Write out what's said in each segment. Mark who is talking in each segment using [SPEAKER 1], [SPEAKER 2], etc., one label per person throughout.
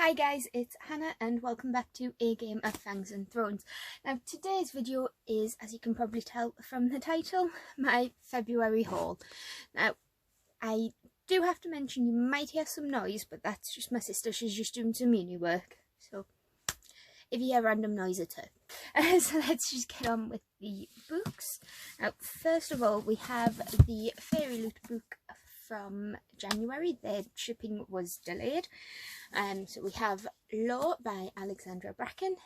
[SPEAKER 1] Hi guys, it's Hannah and welcome back to A Game of Fangs and Thrones. Now today's video is, as you can probably tell from the title, my February haul. Now I do have to mention you might hear some noise, but that's just my sister. She's just doing some uni work, so if you hear random noise it's her. So let's just get on with the books. Now first of all we have the Fairyloot book from January. Their shipping was delayed. So we have Law by Alexandra Bracken.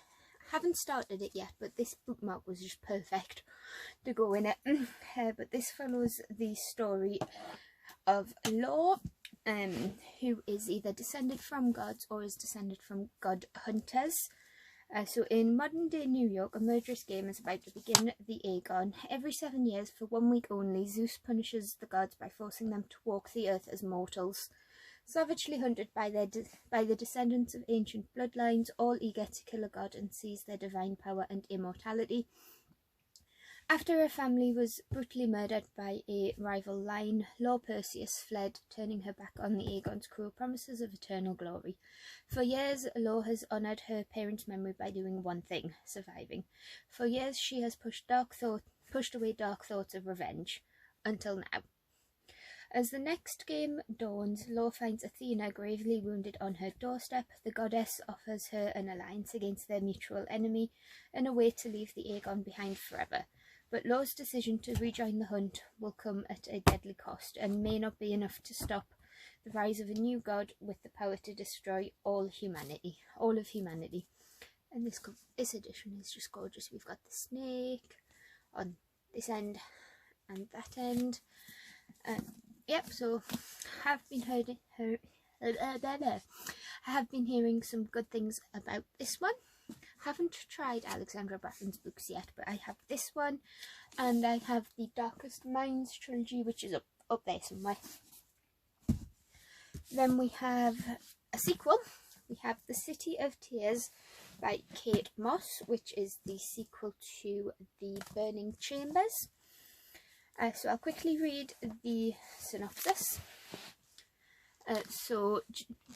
[SPEAKER 1] Haven't started it yet, but this bookmark was just perfect to go in it. But this follows the story of Law, who is either descended from gods or is descended from god hunters. So in modern day New York, a murderous game is about to begin the Aegon. Every 7 years, for 1 week only, Zeus punishes the gods by forcing them to walk the earth as mortals. Savagely hunted by the descendants of ancient bloodlines, all eager to kill a god and seize their divine power and immortality. After her family was brutally murdered by a rival line, Law Perseus fled, turning her back on the Aegon's cruel promises of eternal glory. For years, Law has honoured her parents' memory by doing one thing: surviving. For years, she has pushed away dark thoughts of revenge, until now. As the next game dawns, Law finds Athena gravely wounded on her doorstep. The goddess offers her an alliance against their mutual enemy and a way to leave the Aegon behind forever. But Law's decision to rejoin the hunt will come at a deadly cost and may not be enough to stop the rise of a new god with the power to destroy all of humanity. And this edition is just gorgeous. We've got the snake on this end and that end. Yep, so I have been hearing some good things about this one. Haven't tried Alexandra Bracken's books yet, but I have this one, and I have the Darkest Minds trilogy, which is up there somewhere. Then we have a sequel. We have The City of Tears by Kate Moss, which is the sequel to The Burning Chambers. So I'll quickly read the synopsis.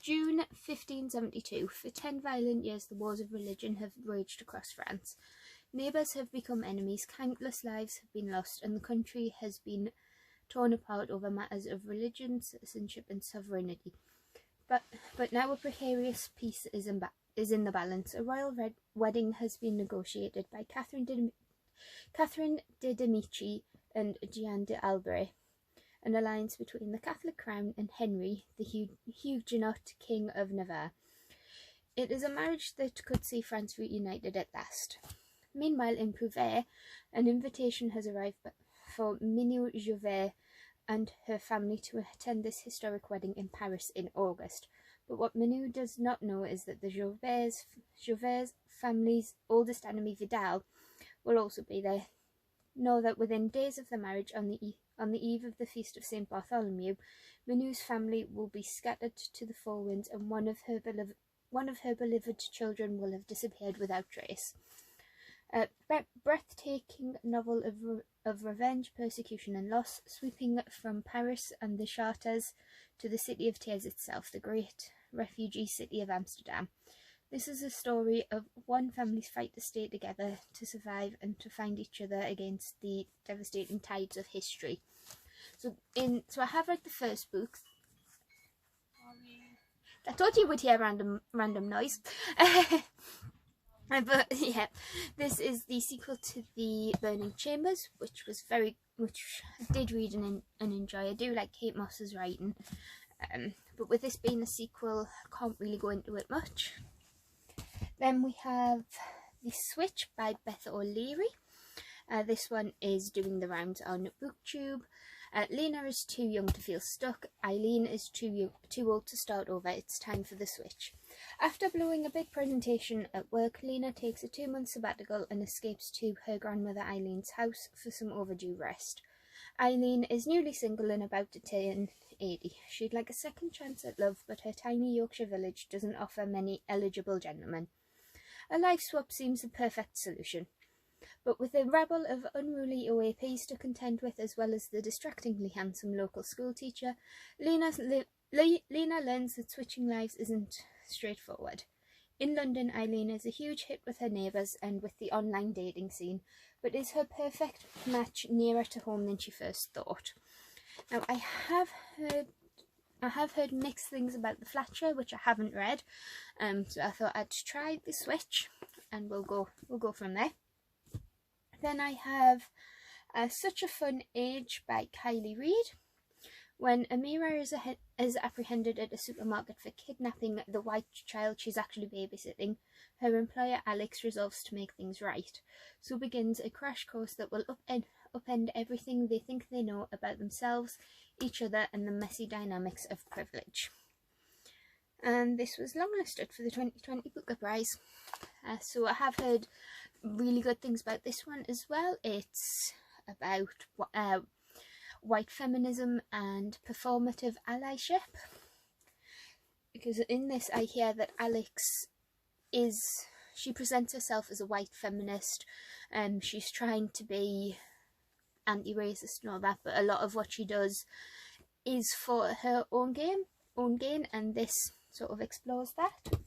[SPEAKER 1] June 1572. For 10 violent years the wars of religion have raged across France. Neighbours have become enemies, countless lives have been lost, and the country has been torn apart over matters of religion, citizenship and sovereignty. But now a precarious peace is in the balance. A royal wedding has been negotiated by Catherine de Medici and Jeanne d'Albret, an alliance between the Catholic crown and Henry, the Huguenot King of Navarre. It is a marriage that could see France reunited at last. Meanwhile, in Provence, an invitation has arrived for Minou Joubert and her family to attend this historic wedding in Paris in August. But what Minou does not know is that the Joubert family's oldest enemy, Vidal, will also be there. Know that within days of the marriage, on the eve of the feast of St. Bartholomew, Minou's family will be scattered to the four winds, and one of her beloved children will have disappeared without trace. A breathtaking novel of revenge, persecution and loss, sweeping from Paris and the Charters to the City of Tears itself, the great refugee city of Amsterdam. This is a story of one family's fight to stay together, to survive and to find each other against the devastating tides of history. So I have read the first book. I thought you would hear random noise. But yeah, this is the sequel to The Burning Chambers, which I did read and enjoy. I do like Kate Moss's writing, but with this being a sequel, I can't really go into it much. Then we have The Switch by Beth O'Leary. This one is doing the rounds on BookTube. Lena is too young to feel stuck. Eileen is too old to start over. It's time for the switch. After blowing a big presentation at work, Lena takes a 2-month sabbatical and escapes to her grandmother Eileen's house for some overdue rest. Eileen is newly single and about to turn 80. She'd like a second chance at love, but her tiny Yorkshire village doesn't offer many eligible gentlemen. A life swap seems the perfect solution. But with a rabble of unruly OAPs to contend with, as well as the distractingly handsome local schoolteacher, Lena learns that switching lives isn't straightforward. In London, Eileen is a huge hit with her neighbours and with the online dating scene, but is her perfect match nearer to home than she first thought? Now, I have heard mixed things about the Flatcher, which I haven't read, so I thought I'd try the Switch, and we'll go from there. Then I have Such a Fun Age by Kylie Reid. When Amira is apprehended at a supermarket for kidnapping the white child she's actually babysitting, her employer Alex resolves to make things right. So begins a crash course that will upend everything they think they know about themselves, each other, and the messy dynamics of privilege. And this was longlisted for the 2020 Booker Prize. So I have heard really good things about this one as well. It's about white feminism and performative allyship, because in this I hear that Alex she presents herself as a white feminist, and she's trying to be anti-racist and all that, but a lot of what she does is for her own gain, and this sort of explores that.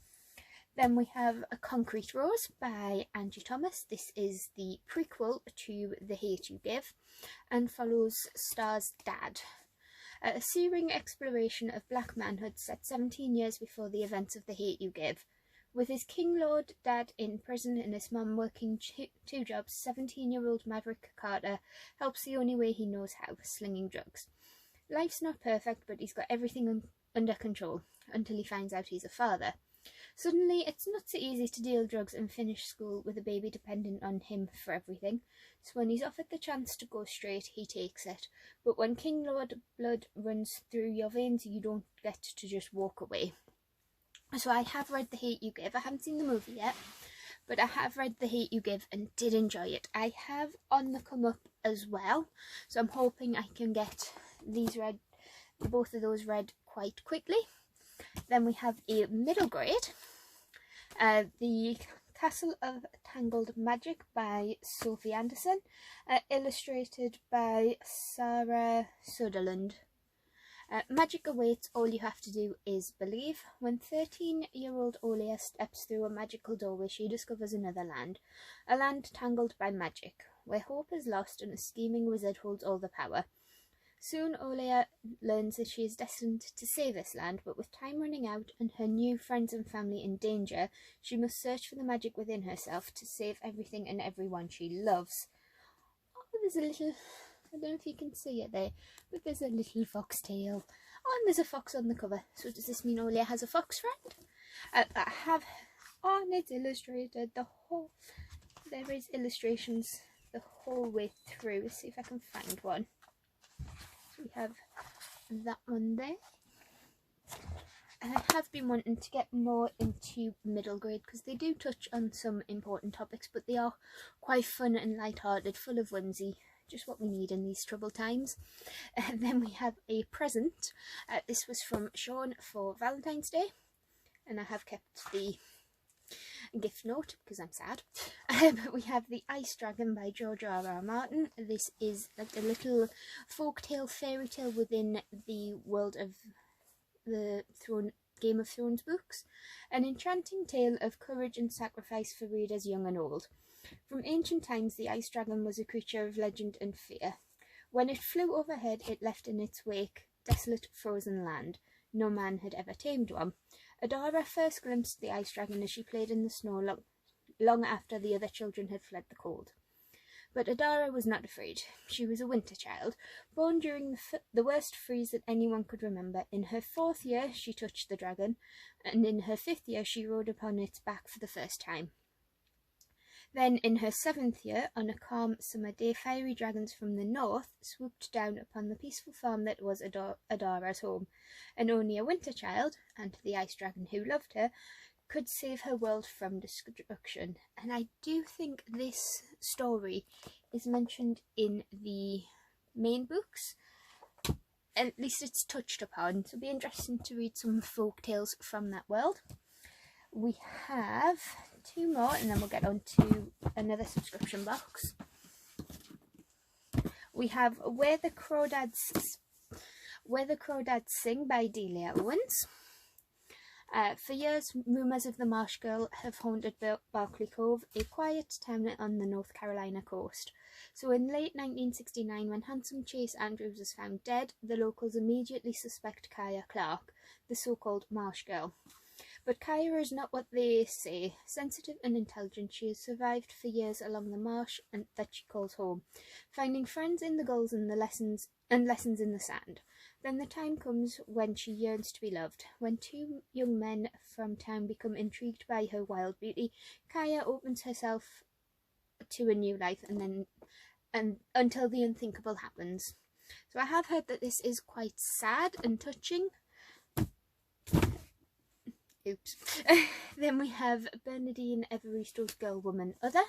[SPEAKER 1] Then we have A Concrete Rose by Angie Thomas. This is the prequel to The Hate You Give and follows Star's dad. A searing exploration of black manhood set 17 years before the events of The Hate You Give. With his King Lord dad in prison and his mum working two jobs, 17-year-old Maverick Carter helps the only way he knows how, slinging drugs. Life's not perfect, but he's got everything under control until he finds out he's a father. Suddenly, it's not so easy to deal drugs and finish school with a baby dependent on him for everything. So when he's offered the chance to go straight, he takes it. But when King Lord blood runs through your veins, you don't get to just walk away. So I have read The Hate You Give. I haven't seen the movie yet, but I have read The Hate You Give and did enjoy it. I have On the Come Up as well, so I'm hoping I can get both of those read quite quickly. Then we have a middle grade, The Castle of Tangled Magic by Sophie Anderson, illustrated by Sarah Sutherland. Magic awaits, all you have to do is believe. When 13-year-old Olia steps through a magical doorway, she discovers another land, a land tangled by magic, where hope is lost and a scheming wizard holds all the power. Soon Olia learns that she is destined to save this land, but with time running out and her new friends and family in danger, she must search for the magic within herself to save everything and everyone she loves. Oh, there's a little, I don't know if you can see it there, but there's a little foxtail. Oh, and there's a fox on the cover. So does this mean Olia has a fox friend? I have on it's illustrated there is illustrations the whole way through. Let's see if I can find one. We have that one there. And I have been wanting to get more into middle grade because they do touch on some important topics, but they are quite fun and light-hearted, full of whimsy, just what we need in these troubled times. And then we have A Present. This was from Sean for Valentine's Day, and I have kept the gift note because I'm sad. But we have The Ice Dragon by George R.R. Martin. This is like a little folktale, fairy tale within the world of the Game of Thrones books. An enchanting tale of courage and sacrifice for readers young and old. From ancient times, the ice dragon was a creature of legend and fear. When it flew overhead, it left in its wake desolate frozen land. No man had ever tamed one. Adara first glimpsed the ice dragon as she played in the snow long after the other children had fled the cold. But Adara was not afraid. She was a winter child, born during the worst freeze that anyone could remember. In her 4th year, she touched the dragon, and in her 5th year, she rode upon its back for the first time. Then, in her 7th year, on a calm summer day, fiery dragons from the north swooped down upon the peaceful farm that was Adara's home, and only a winter child, and the ice dragon who loved her, could save her world from destruction. And I do think this story is mentioned in the main books. At least it's touched upon, so it'll be interesting to read some folk tales from that world. We have 2 more and then we'll get on to another subscription box. We have Where the Crawdads Sing by Delia Owens. For years, rumours of the Marsh Girl have haunted Berkeley Cove, a quiet town on the North Carolina coast. So in late 1969, when handsome Chase Andrews was found dead, the locals immediately suspect Kaya Clark, the so-called Marsh Girl. But Kaya is not what they say. Sensitive and intelligent, she has survived for years along the marsh and that she calls home, finding friends in the gulls and lessons in the sand. Then the time comes when she yearns to be loved. When two young men from town become intrigued by her wild beauty, Kaya opens herself to a new life, and until the unthinkable happens. So I have heard that this is quite sad and touching. Oops. Then we have Bernardine Evaristo's Girl, Woman, Other.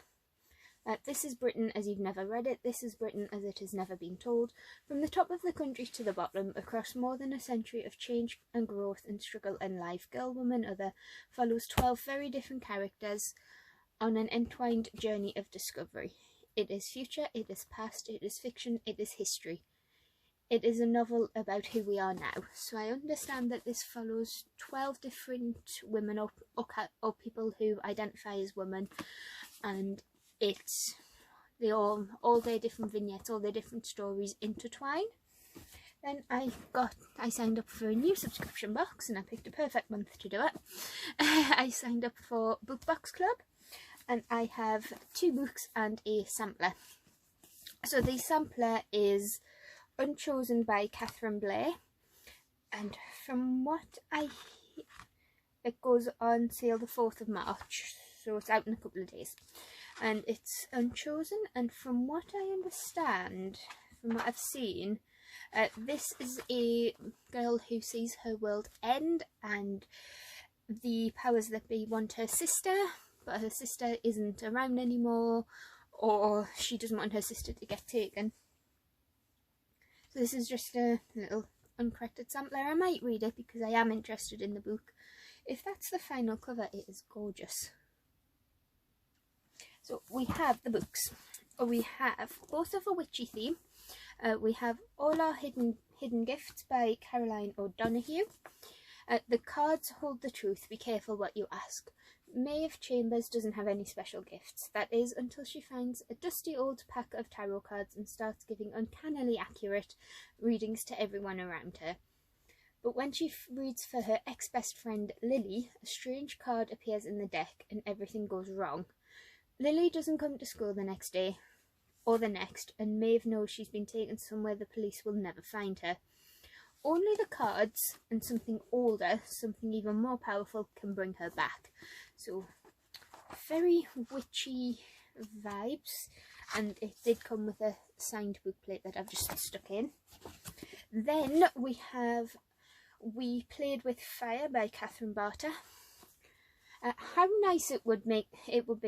[SPEAKER 1] This is Britain as you've never read it. This is Britain as it has never been told. From the top of the country to the bottom, across more than a century of change and growth and struggle and life, Girl, Woman, Other follows 12 very different characters on an entwined journey of discovery. It is future, it is past, it is fiction, it is history. It is a novel about who we are now. So I understand that this follows 12 different women or people who identify as women, and they all their different vignettes, all their different stories intertwine. Then I signed up for a new subscription box, and I picked a perfect month to do it. I signed up for Book Box Club, and I have 2 books and a sampler. So the sampler is Unchosen by Catherine Blair, and from what it goes on sale the 4th of March, so it's out in a couple of days. And it's Unchosen, and from what I understand, from what I've seen, this is a girl who sees her world end, and the powers that be want her sister, but her sister isn't around anymore, or she doesn't want her sister to get taken. So this is just a little uncorrected sampler. I might read it because I am interested in the book. If that's the final cover, it is gorgeous. So we have the books. We have both of a witchy theme. We have All Our Hidden Gifts by Caroline O'Donoghue. The cards hold the truth. Be careful what you ask. Maeve Chambers doesn't have any special gifts. That is, until she finds a dusty old pack of tarot cards and starts giving uncannily accurate readings to everyone around her. But when she reads for her ex-best friend Lily, a strange card appears in the deck and everything goes wrong. Lily doesn't come to school the next day, or the next, and Maeve knows she's been taken somewhere the police will never find her. Only the cards and something older, something even more powerful, can bring her back. So, very witchy vibes, and it did come with a signed bookplate that I've just stuck in. Then we have We Played with Fire by Catherine Barter. How nice it would be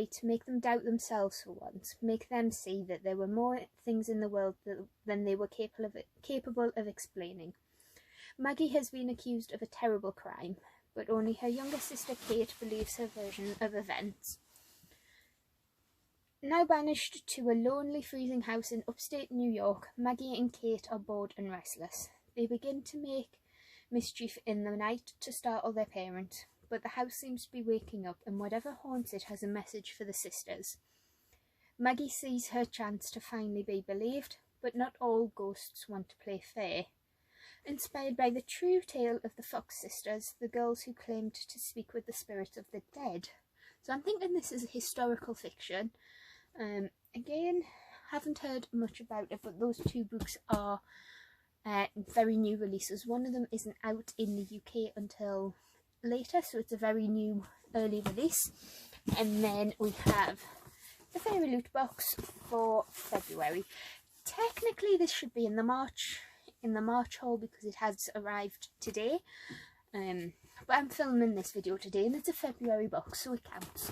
[SPEAKER 1] to make them doubt themselves for once, make them see that there were more things in the world than they were capable of explaining. Maggie has been accused of a terrible crime, but only her younger sister Kate believes her version of events. Now banished to a lonely, freezing house in upstate New York, Maggie and Kate are bored and restless. They begin to make mischief in the night to startle their parents, but the house seems to be waking up, and whatever haunts it has a message for the sisters. Maggie sees her chance to finally be believed, but not all ghosts want to play fair. Inspired by the true tale of the Fox sisters, the girls who claimed to speak with the spirits of the dead. So I'm thinking this is a historical fiction. Again, haven't heard much about it, but those 2 books are very new releases. One of them isn't out in the UK until later, so it's a very new early release. And then we have the Fairyloot box for February. Technically this should be in the March haul because it has arrived today, but I'm filming this video today and it's a February box, so it counts.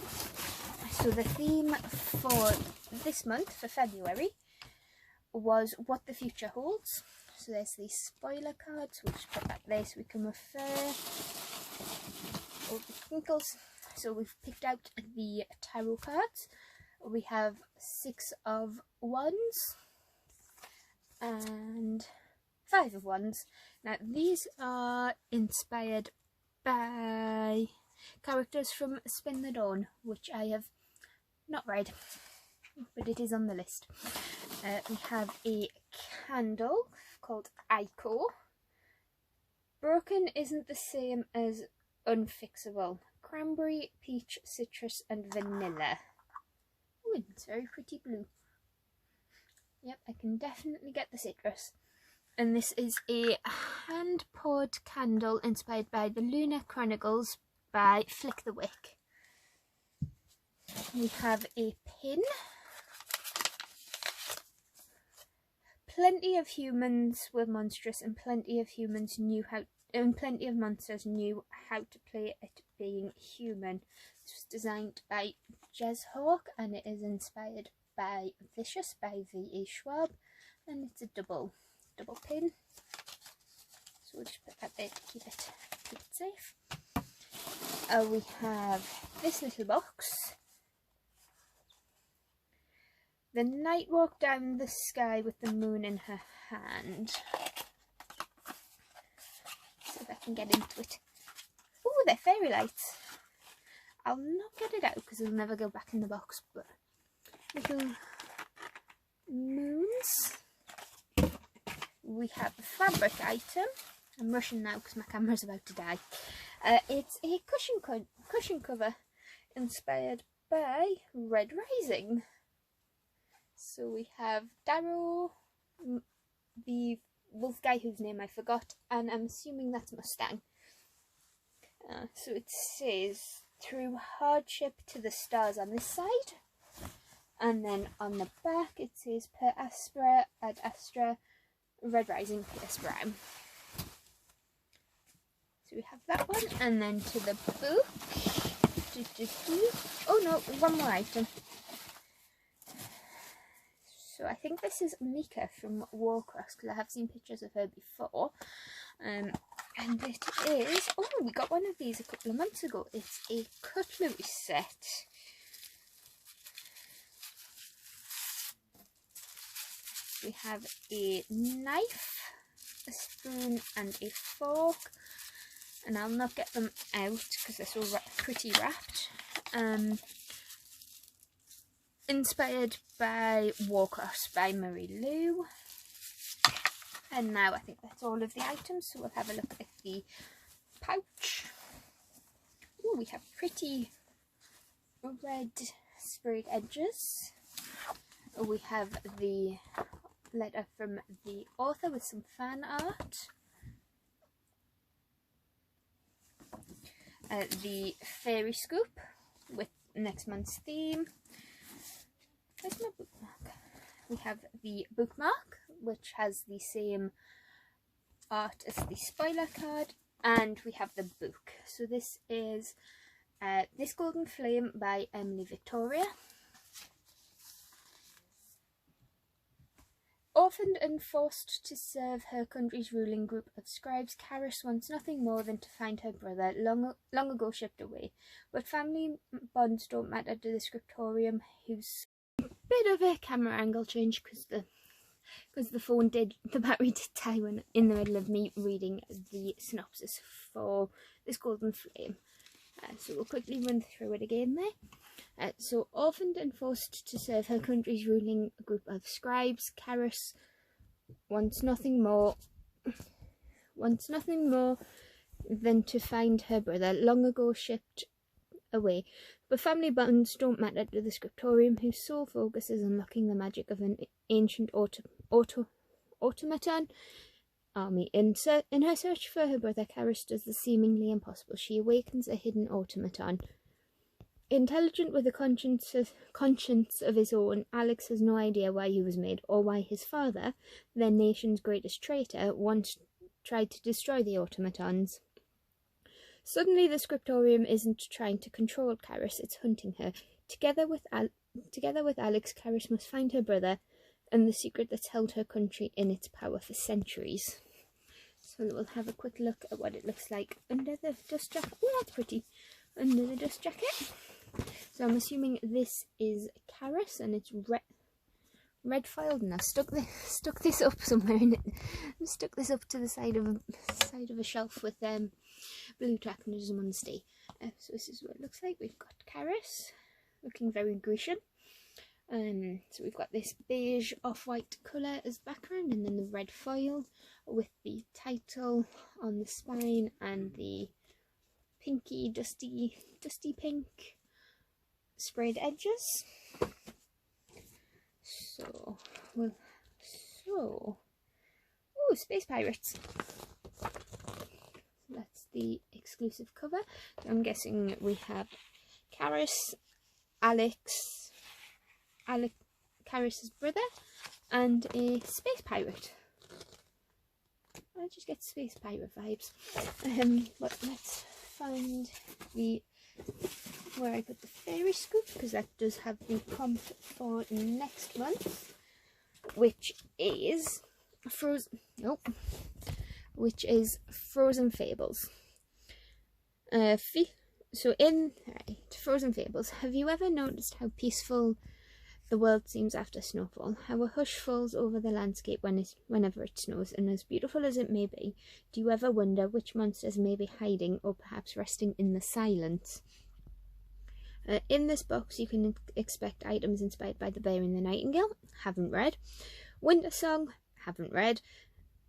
[SPEAKER 1] So the theme for this month, for February, was What the Future Holds. So there's these spoiler cards, we'll just put that there so we can refer all the twinkles. So we've picked out the tarot cards. We have 6 of Wands and 5 of Wands. Now these are inspired by characters from Spin the Dawn, which I have not read, but it is on the list. We have a candle called Ico. Broken isn't the same as unfixable. Cranberry, peach, citrus and vanilla. Oh, it's very pretty blue. Yep, I can definitely get the citrus. And this is a hand-poured candle inspired by the Lunar Chronicles by Flick the Wick. We have a pin. Plenty of humans were monstrous, and plenty of monsters knew how to play at being human. This was designed by Jez Hawk, and it is inspired by Vicious by V.E. Schwab, and it's a double pin. So we'll just put that there to keep it safe. We have this little box. The night walked down the sky with the moon in her hand. See if I can get into it. Oh, they're fairy lights. I'll not get it out because it'll never go back in the box, but little moons. We have a fabric item. I'm rushing now because my camera's about to die. It's a cushion cover inspired by Red Rising. So we have Darrow, the wolf guy whose name I forgot, and I'm assuming that's Mustang. So it says, through hardship to the stars on this side. And then on the back it says, per Aspera ad Astra, Red Rising Pierce Brown. So we have that one, and then to the book. Oh no, one more item. So I think this is Mika from Warcross, because I have seen pictures of her before. And it is, oh, we got one of these a couple of months ago. It's a cutlery set. We have a knife, a spoon and a fork. And I'll not get them out because they're so pretty wrapped. Inspired by Warcross by Marie Lou. And now I think that's all of the items, so we'll have a look at the pouch. Oh, we have pretty red sprayed edges. We have the letter from the author with some fan art. The fairy scoop with next month's theme. Where's my bookmark? We have the bookmark, which has the same art as the spoiler card, and we have the book. So this is This Golden Flame by Emily Victoria. Orphaned and forced to serve her country's ruling group of scribes, Caris wants nothing more than to find her brother, long ago shipped away. But family bonds don't matter to the scriptorium, who's a bit of a camera angle change because the battery did die when in the middle of me reading the synopsis for This Golden Flame. So we'll quickly run through it again there. So, orphaned and forced to serve her country's ruling group of scribes, Caris wants nothing more than to find her brother, long ago shipped away. But family bonds don't matter to the scriptorium, whose sole focus is unlocking the magic of an ancient automaton army. In her search for her brother, Caris does the seemingly impossible. She awakens a hidden automaton. Intelligent with a conscience of his own, Alex has no idea why he was made, or why his father, their nation's greatest traitor, once tried to destroy the automatons. Suddenly the scriptorium isn't trying to control Caris, it's hunting her. Together with Alex, Caris must find her brother and the secret that's held her country in its power for centuries. So we'll have a quick look at what it looks like under the dust jacket. Oh, that's pretty. Under the dust jacket. So I'm assuming this is Caris, and it's red filed, and I've stuck this up somewhere in it. I've stuck this up to the side of a shelf with blue track and on stay. So this is what it looks like. We've got Karis looking very Grecian. So we've got this beige off-white colour as background, and then the red foil with the title on the spine and the pinky dusty pink sprayed edges. So oh, Space Pirates. That's the exclusive cover. So I'm guessing we have Karis, Karis's brother, and a space pirate. I just get space pirate vibes. But let's find where I put the fairy scoop, because that does have the comp for next month, which is Frozen Fables. So in Frozen Fables, have you ever noticed how peaceful the world seems after snowfall? How a hush falls over the landscape whenever it snows, and as beautiful as it may be, do you ever wonder which monsters may be hiding or perhaps resting in the silence? In this box you can expect items inspired by The Bear and the Nightingale, haven't read. Winter Song, haven't read.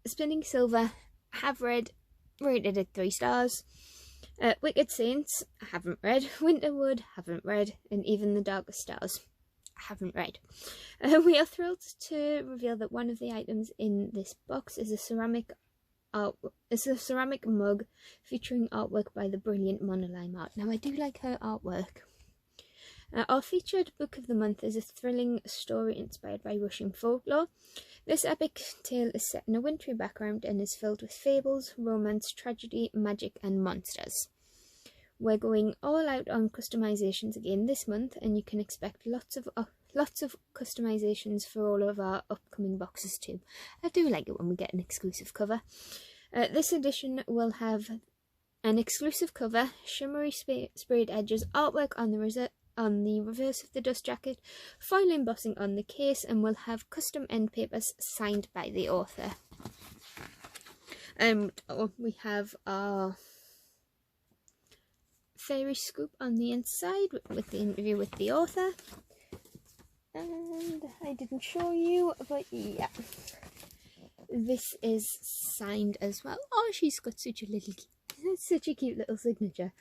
[SPEAKER 1] Spinning Silver, have read, rated at 3 stars. Wicked Saints, haven't read. Winterwood, haven't read. And Even the Darkest Stars, haven't read. We are thrilled to reveal that one of the items in this box is a ceramic mug featuring artwork by the brilliant Mona Lime Art. Now I do like her artwork. Our featured book of the month is a thrilling story inspired by Russian folklore. This epic tale is set in a wintry background and is filled with fables, romance, tragedy, magic and monsters. We're going all out on customizations again this month, and you can expect lots of customizations for all of our upcoming boxes too. I do like it when we get an exclusive cover. This edition will have an exclusive cover, shimmery sprayed edges, artwork on the reverse of the dust jacket, foil embossing on the case, and will have custom end papers signed by the author. We have our fairy scoop on the inside with the interview with the author, and I didn't show you, but yeah, this is signed as well. Oh, she's got such a cute little signature.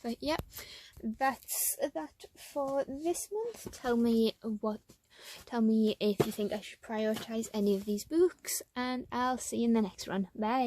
[SPEAKER 1] But yeah, that's that for this month. Tell me if you think I should prioritize any of these books, and I'll see you in the next one. Bye.